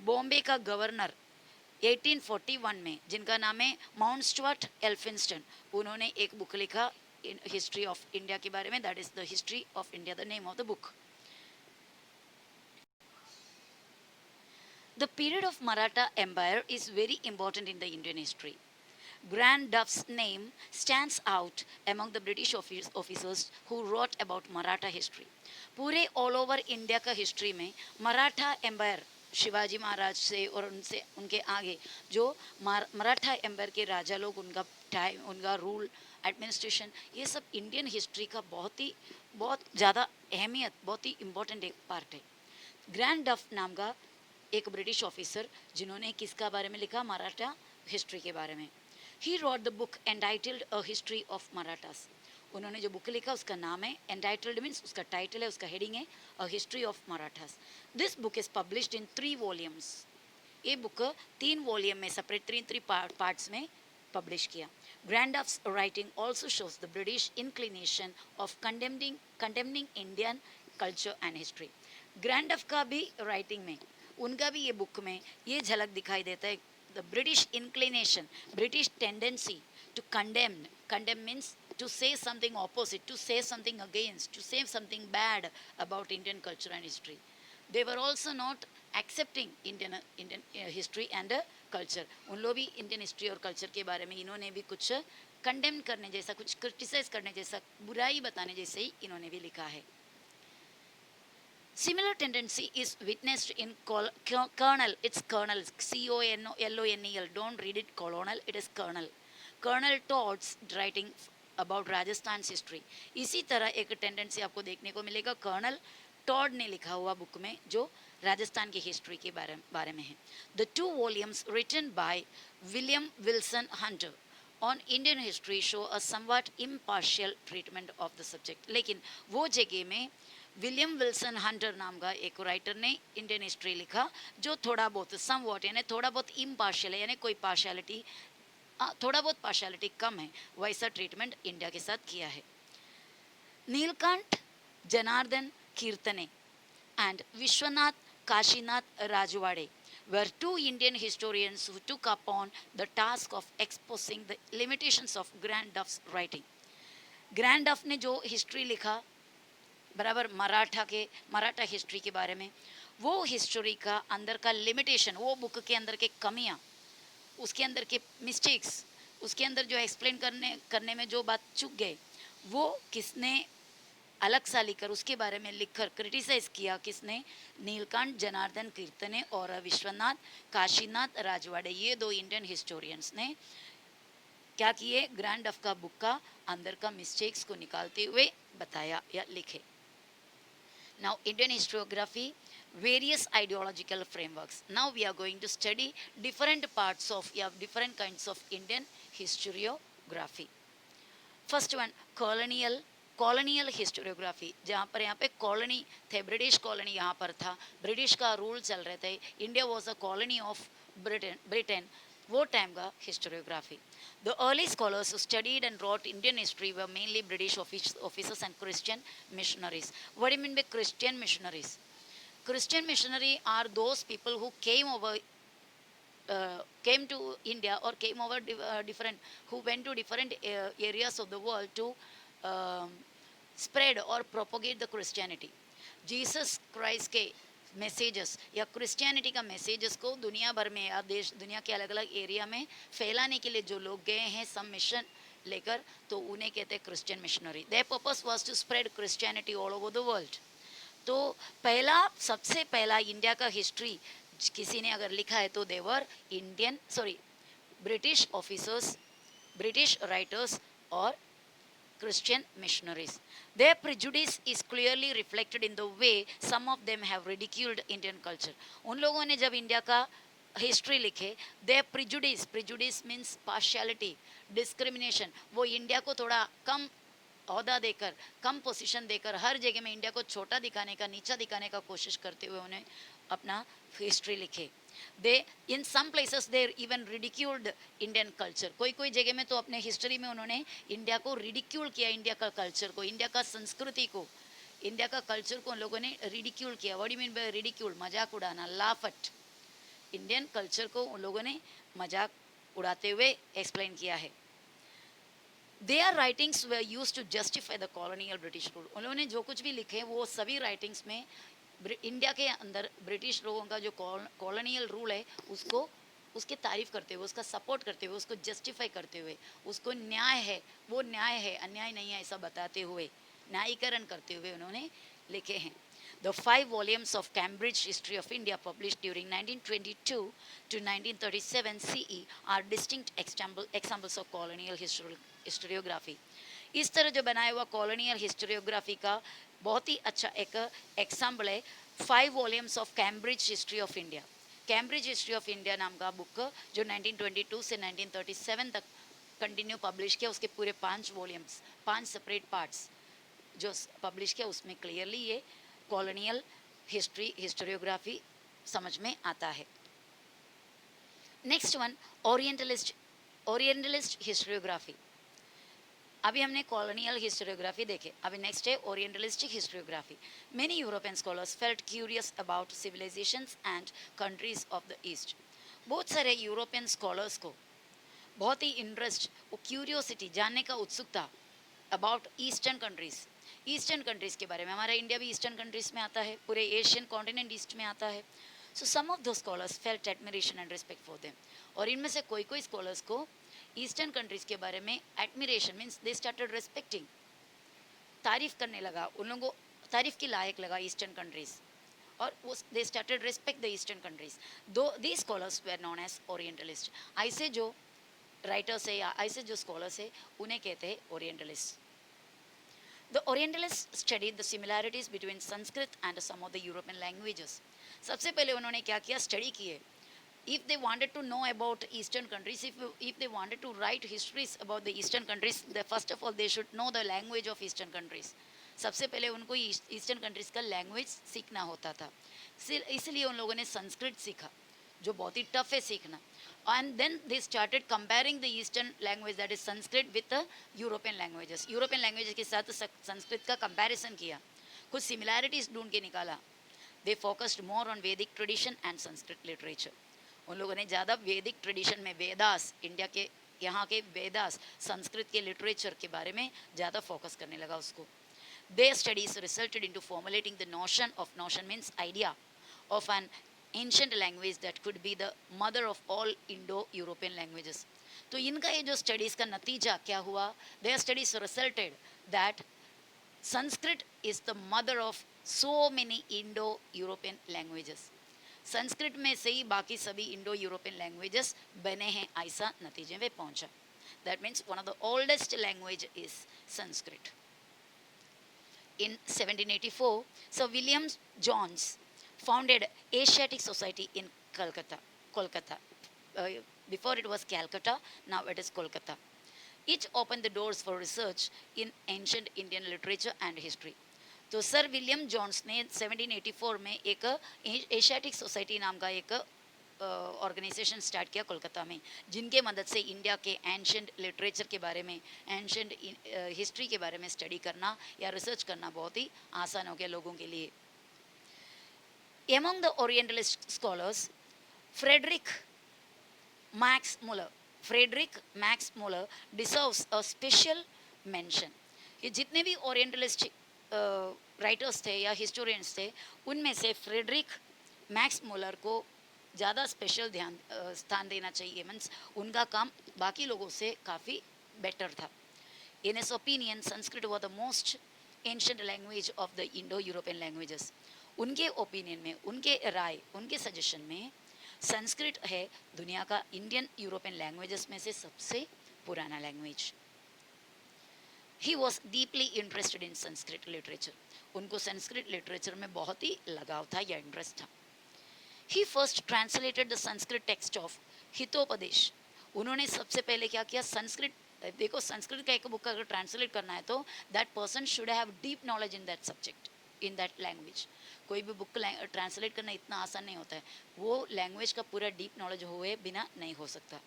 बॉम्बे का गवर्नर 1841 में, जिनका नाम है माउंट स्टुअर्ट एल्फिंस्टन, उन्होंने एक बुक लिखा हिस्ट्री ऑफ इंडिया के बारे में, that is the history of India, the name of the book. The period of Maratha Empire is very important in the Indian history. Grand Duff's name stands out among the British officers who wrote about Maratha history. पूरे all over India का history में Maratha empire, Shivaji Maharaj से और उनसे उनके आगे जो Maratha empire के राजा लोग, उनका टाइम, उनका रूल, एडमिनिस्ट्रेशन, ये सब इंडियन हिस्ट्री का बहुत ज़्यादा अहमियत, बहुत ही इम्पोर्टेंट एक पार्ट है. ग्रैंड डफ नाम का एक ब्रिटिश ऑफिसर, जिन्होंने किसका बारे में लिखा? मराठा हिस्ट्री के बारे में. He wrote the book entitled a history of Marathas. उन्होंने जो बुक लिखा उसका नाम है, एंटाइटल्ड मीन्स उसका टाइटल है, उसका हेडिंग है अ history of Marathas. This book is published in 3 volumes. ये बुक 3 वॉल्यूम में सेपरेट 3 पार्ट्स में पब्लिश किया. Grandduff's writing also shows the British inclination of condemning Indian culture and history. Grandduff का भी राइटिंग में, उनका भी ये बुक में ये झलक दिखाई देता है, the British inclination, British tendency to condemn Condemn means to say something opposite, to say something against, to say something bad about Indian culture and history. They were also not accepting Indian history and culture. उन लोग भी Indian history और culture के बारे में इन्होंने भी कुछ कंडेम करने जैसा, कुछ क्रिटिसाइज करने जैसा, बुराई बताने जैसे ही इन्होंने भी लिखा है. Similar tendency is witnessed in Colonel. It's Colonel. Colonel. Don't read it Colonel. It is Colonel. Colonel Todd's writing about Rajasthan's history. इसी तरह एक टेंडेंसी आपको देखने को मिलेगा कर्नल टॉड ने लिखा हुआ बुक में जो राजस्थान की हिस्ट्री के बारे में है. The 2 volumes written by William Wilson Hunter on Indian history show a somewhat impartial treatment of the subject. लेकिन वो जगह में विलियम विल्सन हंटर नाम का एक राइटर ने इंडियन हिस्ट्री लिखा जो थोड़ा बहुत समवॉट यानी थोड़ा बहुत इम्पार्शियल है, यानी कोई पार्शियलिटी, थोड़ा बहुत पार्शियलिटी कम है, वैसा ट्रीटमेंट इंडिया के साथ किया है. नीलकंठ जनार्दन कीर्तने and Vishwanath Kashinath Rajwade were 2 Indian historians who took upon the task of exposing the limitations of Grand Duff's writing. Grand डफ ने जो हिस्ट्री लिखा बराबर मराठा हिस्ट्री के बारे में, वो हिस्ट्री का अंदर का लिमिटेशन, वो बुक के अंदर के कमियां, उसके अंदर के मिस्टेक्स, उसके अंदर जो एक्सप्लेन करने में जो बात चूक गए, वो किसने अलग सा लिखकर उसके बारे में लिखकर क्रिटिसाइज किया, किसने? नीलकंठ जनार्दन कीर्तने और विश्वनाथ काशीनाथ राजवाड़े, ये 2 इंडियन हिस्टोरियंस ने क्या किए? ग्रैंड डफ का बुक का अंदर का मिस्टेक्स को निकालते हुए बताया या लिखे. Now Indian historiography, various ideological frameworks. Now we are going to study different parts of different kinds of Indian historiography. First one, colonial historiography, जहाँ पर यहाँ पे कॉलोनी थे, ब्रिटिश कॉलोनी यहाँ पर था, ब्रिटिश का रूल चल रहे थे, India was a colony of Britain, वो टाइम का historiography. The early scholars who studied and wrote Indian history were mainly British officers and Christian missionaries. What do you mean by Christian missionaries? Christian missionary are those people who came to India or came over who went to different areas of the world to spread or propagate the Christianity. Jesus Christ के messages या Christianity का messages को दुनिया भर में या दुनिया के अलग अलग एरिया में फैलाने के लिए जो लोग गए हैं सम मिशन लेकर, तो उन्हें कहते हैं Christian missionary. Their purpose was to spread Christianity all over the world. तो सबसे पहला इंडिया का हिस्ट्री किसी ने अगर लिखा है तो देवर ब्रिटिश ऑफिसर्स, ब्रिटिश राइटर्स और Christian missionaries. Their prejudice is clearly reflected in the way some of them have ridiculed Indian culture. उन लोगों ने जब इंडिया का हिस्ट्री लिखे, their prejudice means partiality, discrimination, वो इंडिया को थोड़ा कम औहदा देकर, कम पोजीशन देकर, हर जगह में इंडिया को छोटा दिखाने का, नीचा दिखाने का कोशिश करते हुए उन्हें अपना हिस्ट्री लिखे. They in some places they even ridiculed Indian culture. कोई जगह में तो अपने हिस्ट्री में उन्होंने इंडिया को रिडिक्यूल किया, इंडिया का कल्चर को, इंडिया का संस्कृति को, इंडिया का कल्चर को उन लोगों ने रिडिक्यूल किया. What do you mean by ridicule? मजाक उड़ाना, लाफ एट. इंडियन कल्चर को उन लोगों ने मजाक उड़ाते हुए एक्सप्लेन किया है. Their writings were used to justify the colonial British rule. उन्होंने जो कुछ भी लिखे वो सभी राइटिंग्स में इंडिया के अंदर ब्रिटिश लोगों का जो कॉलोनियल रूल है उसको, उसकी तारीफ करते हुए, उसका सपोर्ट करते हुए, उसको जस्टिफाई करते हुए, उसको न्याय है, वो न्याय है, अन्याय नहीं है ऐसा बताते हुए, न्यायीकरण करते हुए उन्होंने लिखे हैं. The 5 volumes of Cambridge History of India published during 1922 to 1937 CE are distinct examples of colonial historiography. इस तरह जो बनाया हुआ कॉलोनियल हिस्टोरियोग्राफी का बहुत ही अच्छा एक एग्जाम्पल है 5 volumes of Cambridge history of India. Cambridge history of India नाम का बुक जो 1922 से 1937 तक कंटिन्यू पब्लिश किया, उसके पूरे 5 वॉल्यूम्स, 5 सेपरेट पार्ट्स जो पब्लिश किया, उसमें क्लियरली ये कॉलोनियल हिस्टोरियोग्राफी समझ में आता है. Next one, orientalist historiography. अभी हमने कॉलोनियल हिस्टोरियोग्राफी देखे, अभी नेक्स्ट है orientalistic historiography. Many European scholars felt curious about civilisations and countries of the east. बहुत सारे यूरोपियन स्कॉलर्स को बहुत ही इंटरेस्ट, वो क्यूरियोसिटी, जानने का उत्सुकता अबाउट ईस्टर्न कंट्रीज़ के बारे में। हमारा इंडिया भी ईस्टर्न कंट्रीज़ में आता है, पूरे एशियन कॉन्टिनेंट ईस्ट में आता है। सो सम ऑफ दो scholars felt admiration and respect for them. और इनमें से कोई कोई स्कॉलर्स को ईस्टर्न कंट्रीज़ के बारे में admiration means they started respecting, तारीफ़ करने लगा, उन लोगों को तारीफ़ के लायक लगा ईस्टर्न कंट्रीज़, और वो they started respect the eastern countries. Though the scholars were known as orientalist. ऐसे जो राइटर्स है या ऐसे जो स्कॉलर्स है उन्हें कहते हैं orientalist. The Orientalists studied the similarities between Sanskrit and some of the European languages. सबसे पहले उन्होंने क्या किया, स्टडी किए। If they wanted to know about Eastern countries, if they wanted to write histories about the Eastern countries, first of all they should know the language of Eastern countries. सबसे पहले उनको eastern countries का language सीखना होता था, इसलिए उन लोगों ने संस्कृत सीखा, जो बहुत ही टफ है सीखना। And then they started comparing the eastern language that is Sanskrit with the European languages. European languages के साथ संस्कृत का कंपैरिजन किया, कुछ सिमिलैरिटीज ढूंढ के निकाला। दे फोकस्ड मोर ऑन वैदिक ट्रेडिशन एंड संस्कृत लिटरेचर। उन लोगों ने ज़्यादा वैदिक ट्रेडिशन में वेदास, इंडिया के यहाँ के वेदास, संस्कृत के लिटरेचर के बारे में ज़्यादा फोकस करने लगा उसको। Their studies resulted into formulating the notion means idea of an ancient language that could be the mother of all Indo-European languages. तो इनका ये जो स्टडीज़ का नतीजा क्या हुआ, their studies resulted that Sanskrit is the mother of so many Indo-European languages. Sanskrit में से ही बाकी सभी इंडो यूरोपियन लैंग्वेजेस बने हैं, ऐसा नतीजे में पहुंचा। That means one of the oldest language is Sanskrit. In 1784, Sir William Jones founded Asiatic Society in Kolkata. Before it was Calcutta, now it is Kolkata. It opened the doors for research in ancient Indian literature and history. तो sir William Jones ने 1784 में एक Asiatic society नाम का एक organisation start किया कोलकाता में, जिनके मदद से इंडिया के एंशंट लिटरेचर के बारे में, एंशंट हिस्ट्री के बारे में स्टडी करना या रिसर्च करना बहुत ही आसान हो गया लोगों के लिए। Among the orientalist scholars Friedrich Max Muller deserves a special mention. ये जितने भी ओरिएंटलिस्ट राइटर्स थे या हिस्टोरियंस थे, उनमें से फ्रेडरिक मैक्स मुलर को ज़्यादा स्पेशल स्थान देना चाहिए। मीन्स उनका काम बाकी लोगों से काफ़ी बेटर था। In his opinion Sanskrit was the most ancient language of the Indo European languages. उनके ओपिनियन में, उनके राय, उनके सजेशन में संस्कृत है दुनिया का इंडियन यूरोपियन लैंग्वेजेस में से सबसे पुराना language. He was deeply interested in Sanskrit literature. उनको संस्कृत लिटरेचर में बहुत ही लगाव था या इंटरेस्ट था। He first translated the Sanskrit text of Hitopadesha. उन्होंने सबसे पहले क्या किया, संस्कृत, देखो संस्कृत का एक बुक अगर ट्रांसलेट करना है तो that person should have deep knowledge in that subject, in that language. कोई भी बुक ट्रांसलेट करना इतना आसान नहीं होता है, वो लैंग्वेज का पूरा डीप नॉलेज हुए बिना नहीं हो सकता।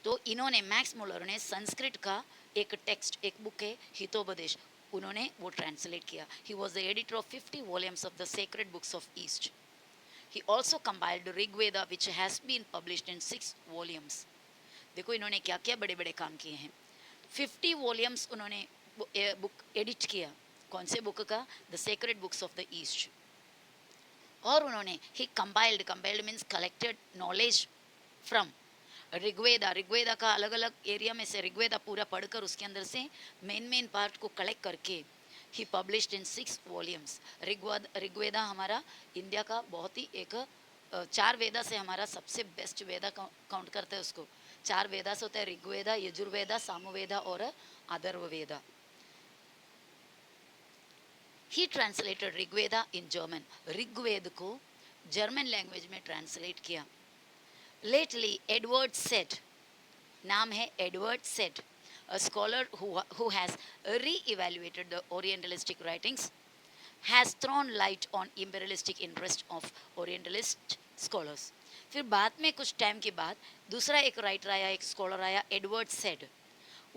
तो इन्होंने, मैक्स मुलर ने संस्कृत का एक टेक्स्ट, एक बुक है हितोपदेश, उन्होंने वो ट्रांसलेट किया। He was the editor of 50 volumes of the Sacred Books of east. He also compiled Rigveda, which has been published in 6 volumes. देखो इन्होंने क्या किया, बड़े बड़े काम किए हैं। 50 वॉल्यूम्स उन्होंने बुक एडिट किया। कौन से बुक का? The Sacred Books of the East. और उन्होंने ही compiled means collected knowledge from Rigveda. Rigveda का अलग अलग एरिया में से ऋग्वेदा पूरा पढ़कर उसके अंदर से मेन पार्ट को कलेक्ट करके ही पब्लिश्ड इन 6 वॉल्यूम्स। ऋग्वेदा हमारा इंडिया का बहुत ही एक 4 वेदा से हमारा सबसे बेस्ट वेदा काउंट करते हैं उसको। 4 वेदा से होता है ऋग्वेदा, यजुर्वेदा, सामवेदा और Atharvaveda. He translated Rigveda in German. Rigveda को जर्मन लैंग्वेज में ट्रांसलेट किया। लेटली एडवर्ड सेड, नाम है Edward Said, a scholar who has re-evaluated the Orientalistic writings, has thrown light on imperialistic interest of Orientalist scholars. फिर बाद में कुछ टाइम के बाद दूसरा एक राइटर आया, एक स्कॉलर आया, एडवर्ड सेड।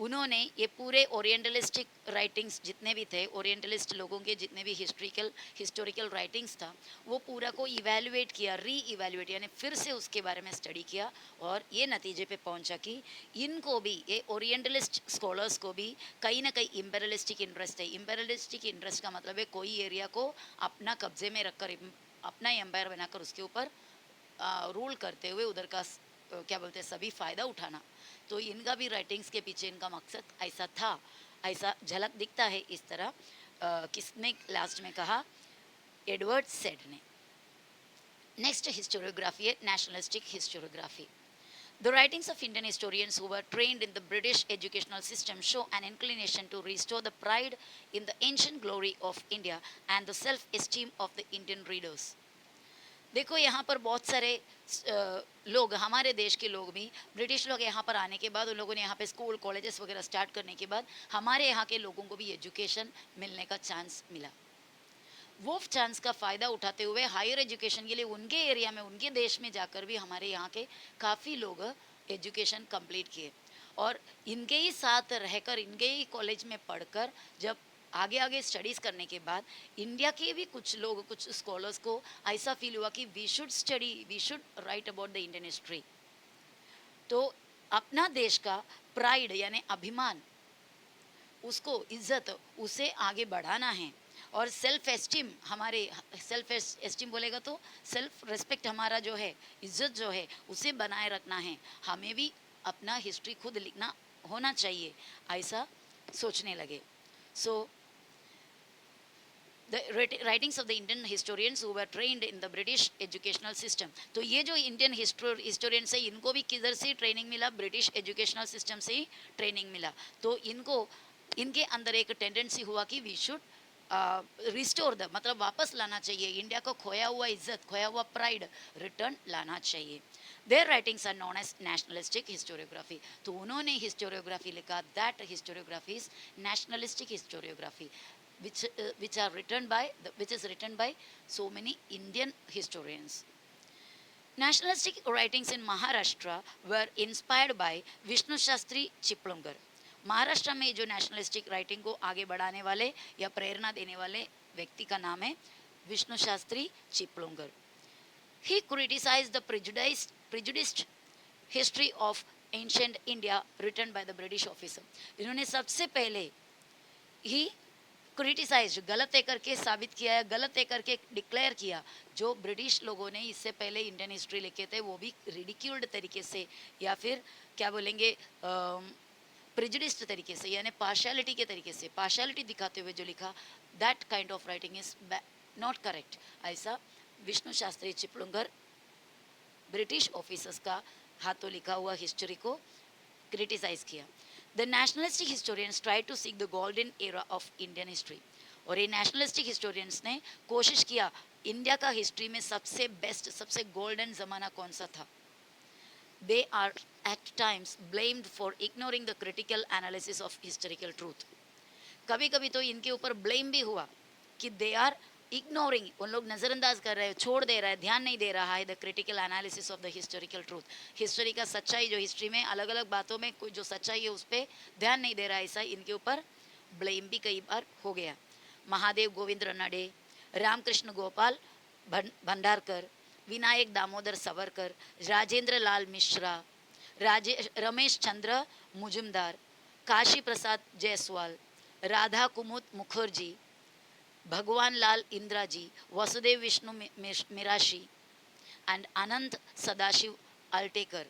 उन्होंने ये पूरे ओरिएंटलिस्टिक राइटिंग्स जितने भी थे, ओरिएंटलिस्ट लोगों के जितने भी हिस्टोरिकल राइटिंग्स था, वो पूरा को इवेल्युएट किया, री इवेल्युएट यानी फिर से उसके बारे में स्टडी किया और ये नतीजे पे पहुंचा कि इनको भी, ये ओरिएंटलिस्ट स्कॉलर्स को भी कहीं ना कहीं इम्पेरियलिस्टिक इंटरेस्ट है। इम्पेरियलिस्टिक इंटरेस्ट का मतलब है कोई एरिया को अपना कब्जे में रखकर, अपना एम्पायर बनाकर उसके ऊपर रूल करते हुए उधर का क्या बोलते हैं सभी फ़ायदा उठाना। तो इनका भी राइटिंग्स के पीछे इनका मकसद ऐसा था, ऐसा झलक दिखता है इस तरह। किसने लास्ट में कहा? एडवर्ड सेड ने। नेक्स्ट हिस्टोरियोग्राफी है nationalistic historiography. The writings of Indian historians who were trained in the British educational system show an inclination to restore the pride in the ancient glory of India and the self-esteem of the Indian readers. देखो यहाँ पर बहुत सारे लोग, हमारे देश के लोग भी, ब्रिटिश लोग यहाँ पर आने के बाद उन लोगों ने यहाँ पे स्कूल कॉलेजेस वगैरह स्टार्ट करने के बाद हमारे यहाँ के लोगों को भी एजुकेशन मिलने का चांस मिला। वो चांस का फ़ायदा उठाते हुए हायर एजुकेशन के लिए उनके एरिया में, उनके देश में जाकर भी हमारे यहाँ के काफ़ी लोग एजुकेशन कंप्लीट किए और इनके ही साथ रहकर, इनके ही कॉलेज में पढ़कर जब आगे आगे स्टडीज़ करने के बाद इंडिया के भी कुछ लोग, कुछ स्कॉलर्स को ऐसा फील हुआ कि we should study, we should write about the Indian history. तो अपना देश का प्राइड यानी अभिमान, उसको इज्जत, उसे आगे बढ़ाना है और सेल्फ एस्टीम, हमारे सेल्फ एस्टीम बोलेगा तो सेल्फ रिस्पेक्ट हमारा जो है, इज्जत जो है, उसे बनाए रखना है। हमें भी अपना हिस्ट्री खुद लिखना होना चाहिए, ऐसा सोचने लगे। सो the writings of the Indian historians who were trained in the British educational system. तो ये जो इंडियन historians है, इनको भी किधर से ट्रेनिंग मिला? ब्रिटिश एजुकेशनल सिस्टम से ही ट्रेनिंग मिला। तो इनको, इनके अंदर एक टेंडेंसी हुआ कि वी शुड रिस्टोर द, मतलब वापस लाना चाहिए इंडिया को खोया हुआ इज्जत, खोया हुआ प्राइड रिटर्न लाना चाहिए। Their writings are known as nationalistic historiography. तो उन्होंने हिस्टोरियोग्राफी लिखा, that historiography is nationalistic historiography which is written by so many Indian historians. Nationalistic writings in Maharashtra were inspired by Vishnu Shastri Chiplungar. Maharashtra में जो nationalistic writing को आगे बढ़ाने वाले या प्रेरणा देने वाले व्यक्ति का नाम है Vishnu Shastri चिपलुंगर. He criticized the prejudiced history of ancient India written by the British officer. इन्होंने सबसे पहले ही क्रिटिसाइज, गलत है करके साबित किया है, गलत है करके डिक्लेयर किया जो ब्रिटिश लोगों ने इससे पहले इंडियन हिस्ट्री लिखे थे, वो भी रिडिक्यूल्ड तरीके से या फिर क्या बोलेंगे प्रेजुडिस्ड तरीके से, यानी पार्शियलिटी के तरीके से, पार्शियलिटी दिखाते हुए जो लिखा, that kind of writing is not correct. ऐसा विष्णु शास्त्री चिपलुंगर ब्रिटिश ऑफिसर्स का हाथों लिखा हुआ हिस्ट्री को क्रिटिसाइज किया। The nationalistic historians tried to seek the golden era of Indian history. और ये nationalistic historians ने कोशिश किया इंडिया का हिस्ट्री में सबसे बेस्ट, सबसे गोल्डन ज़माना कौन सा था। They are at times blamed for ignoring the critical analysis of historical truth. कभी कभी तो इनके ऊपर ब्लेम भी हुआ कि दे आर इग्नोरिंग, उन लोग नज़रअंदाज कर रहे हैं, छोड़ दे रहा है, ध्यान नहीं दे रहा है the critical analysis of the historical truth. History का सच्चाई, जो हिस्ट्री में अलग अलग बातों में कोई जो सच्चाई है उस पर ध्यान नहीं दे रहा है, ऐसा इनके ऊपर ब्लेम भी कई बार हो गया। महादेव गोविंद रनडे, रामकृष्ण गोपाल भंडारकर, विनायक दामोदर सावरकर, राजेंद्र लाल मिश्रा, रमेश चंद्र मुजुमदार, काशी प्रसाद जायसवाल, राधा कुमुद मुखर्जी, भगवान लाल इंद्राजी, Vasudev Vishnu Mirashi and Anand Sadashiv Altekar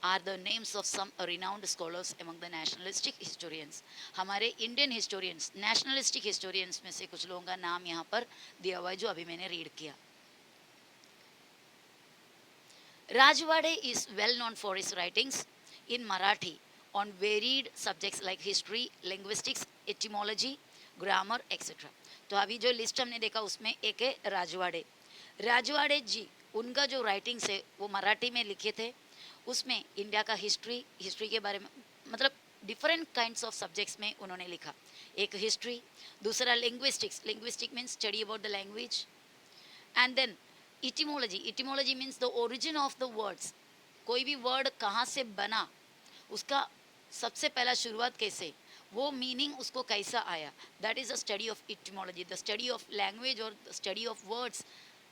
are the names of some renowned scholars among the nationalistic historians. हमारे इंडियन हिस्टोरियंस, नेशनलिस्टिक हिस्टोरियंस में से कुछ लोगों का नाम यहाँ पर दिया हुआ है जो अभी मैंने रीड किया। Rajwade is well known for his writings in Marathi on varied subjects like history, linguistics, etymology, grammar, etc. तो अभी जो लिस्ट हमने देखा उसमें एक है राजवाड़े। राजवाड़े जी, उनका जो राइटिंग्स है वो मराठी में लिखे थे, उसमें इंडिया का हिस्ट्री के बारे में, मतलब डिफरेंट काइंड्स ऑफ सब्जेक्ट्स में उन्होंने लिखा। एक हिस्ट्री, दूसरा linguistics, linguistic means study about the language, and then etymology, etymology means the origin of the words, कोई भी वर्ड कहाँ से बना, उसका सबसे पहला शुरुआत कैसे, वो मीनिंग उसको कैसा आया, that is the study of etymology, the study of language और the study of words,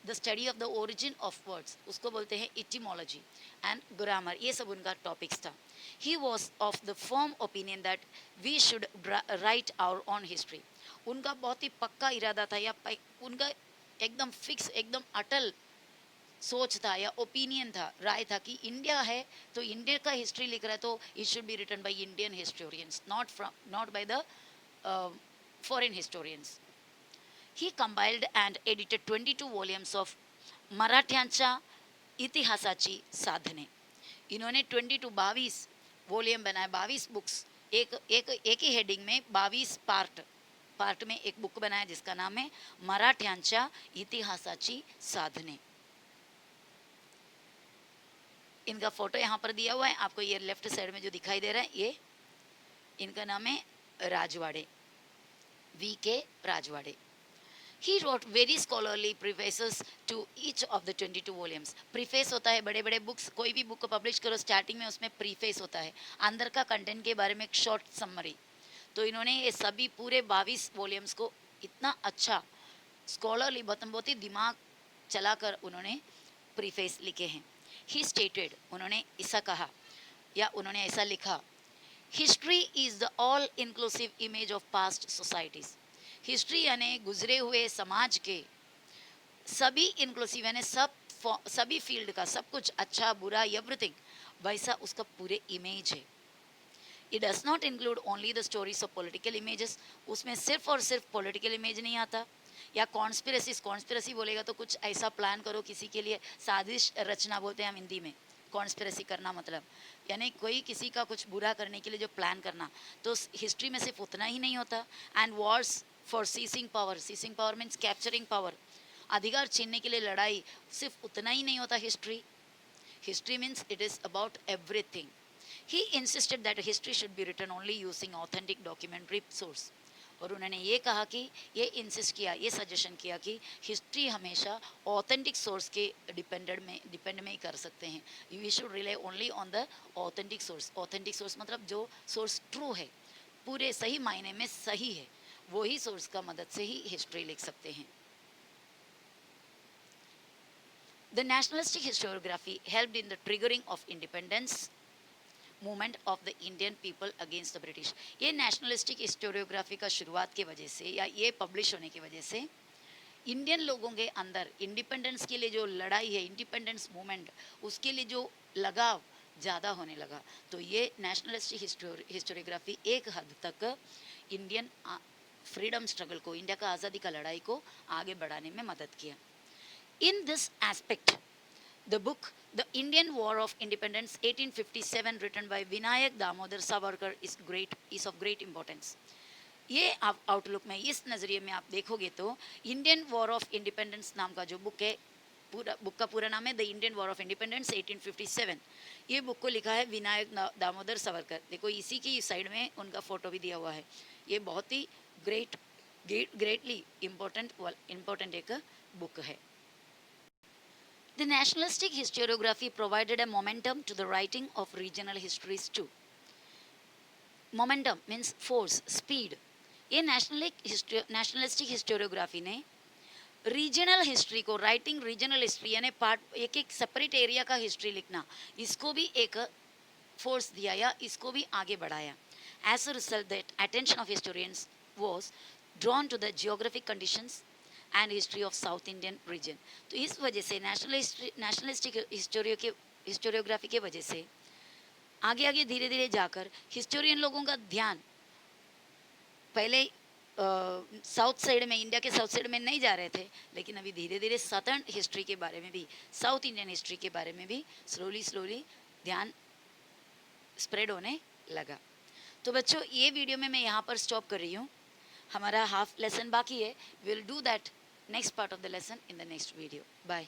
the study of the origin of words, उसको बोलते हैं इटिमोलॉजी एंड ग्रामर। ये सब उनका टॉपिक्स था। He was of the firm opinion that we should write our own history. उनका बहुत ही पक्का इरादा था, या उनका एकदम फिक्स, एकदम अटल सोच था या ओपिनियन था, राय था कि इंडिया है तो इंडिया का हिस्ट्री लिख रहा है तो it should be written by Indian historians, not by the foreign historians. He compiled and edited 22 volumes of Marathyanchya Itihasachi साधने। इन्होंने 22 वॉल्यूम बनाए, 22 बुक्स, एक ही हेडिंग में 22 पार्ट में एक बुक बनाया जिसका नाम है मराठ्यांच्या इतिहासाची साधने। इनका फोटो यहाँ पर दिया हुआ है आपको, ये लेफ्ट साइड में जो दिखाई दे रहा है, ये इनका नाम है Rajwade, VK. Rajwade. He wrote very scholarly prefaces to each of the 22 volumes. Preface होता है बड़े बड़े बुक्स, कोई भी बुक को पब्लिश करो स्टार्टिंग में उसमें प्रीफेस होता है, अंदर का कंटेंट के बारे में एक शॉर्ट समरी। तो इन्होंने ये सभी पूरे 22 वॉल्यूम्स को इतना अच्छा स्कॉलरली, बहुत ही दिमाग चलाकर उन्होंने प्रीफेस लिखे हैं। ही स्टेटेड, उन्होंने ऐसा कहा या उन्होंने ऐसा लिखा, history is the all inclusive image of past societies. History यानी गुजरे हुए समाज के सभी इंक्लूसिव, यानी सभी फील्ड का सब कुछ, अच्छा बुरा एवरीथिंग, वैसा उसका पूरे इमेज है। It does not include only the stories of political images, उसमें सिर्फ और सिर्फ पॉलिटिकल इमेज नहीं आता, या कॉन्स्पिरसी बोलेगा तो कुछ ऐसा प्लान करो किसी के लिए, साजिश रचना बोलते हैं हम हिंदी में, कॉन्स्पिरसी करना मतलब यानी कोई किसी का कुछ बुरा करने के लिए जो प्लान करना, तो हिस्ट्री में सिर्फ उतना ही नहीं होता। And wars for seizing power means capturing power, अधिकार छीनने के लिए लड़ाई, सिर्फ उतना ही नहीं होता history means it is about everything. He insisted that history should be written only using authentic documentary source, और उन्होंने ये कहा कि ये इंसिस्ट किया, ये सजेशन किया कि हिस्ट्री हमेशा ऑथेंटिक सोर्स के डिपेंड में ही कर सकते हैं। We should rely only on the authentic source. Authentic source मतलब जो सोर्स ट्रू है, पूरे सही मायने में सही है, वही सोर्स का मदद से ही हिस्ट्री लिख सकते हैं। The nationalistic historiography helped in the triggering of independence movement of the Indian people against the British. ये नेशनलिस्टिक हिस्टोरियोग्राफी का शुरुआत की वजह से या ये पब्लिश होने की वजह से इंडियन लोगों के अंदर इंडिपेंडेंस के लिए जो लड़ाई है, इंडिपेंडेंस मूवमेंट, उसके लिए जो लगाव ज़्यादा होने लगा। तो ये नेशनलिस्टिक हिस्टोरियोग्राफी एक हद तक इंडियन फ्रीडम स्ट्रगल को, इंडिया का आज़ादी का लड़ाई को आगे बढ़ाने में मदद किया। In this aspect the book The Indian War of Independence 1857 written by Vinayak Damodar Savarkar is of great importance। ये आप आउटलुक में, इस नज़रिए में आप देखोगे तो इंडियन वॉर ऑफ इंडिपेंडेंस नाम का जो बुक है, बुक का पूरा नाम है the Indian war of independence 1857। ये बुक को लिखा है विनायक दामोदर सावरकर। देखो इसी की साइड में उनका फोटो भी दिया हुआ है। ये बहुत ही ग्रेटली इम्पोर्टेंट एक बुक है। The nationalistic historiography provided a momentum to the writing of regional histories too. Momentum means force, speed. ये nationalistic historiography ने रीजनल हिस्ट्री को, राइटिंग रीजनल हिस्ट्री यानी पार्ट एक सेपरेट एरिया का हिस्ट्री लिखना, इसको भी एक फोर्स दिया या इसको भी आगे बढ़ाया। As a result that attention of historians was drawn to the geographic conditions and history of south Indian region. तो इस वजह से नेशनलिस्टिक हिस्टोरियोग्राफी के वजह से आगे धीरे धीरे जाकर हिस्टोरियन लोगों का ध्यान पहले साउथ साइड में, इंडिया के साउथ साइड में नहीं जा रहे थे, लेकिन अभी धीरे धीरे सदर्न हिस्ट्री के बारे में भी, साउथ इंडियन हिस्ट्री के बारे में भी स्लोली ध्यान स्प्रेड होने लगा। तो बच्चों ये वीडियो में मैं यहाँ पर स्टॉप कर रही हूँ। हमारा हाफ लेसन बाकी है। Will do that next part of the lesson in the next video. Bye.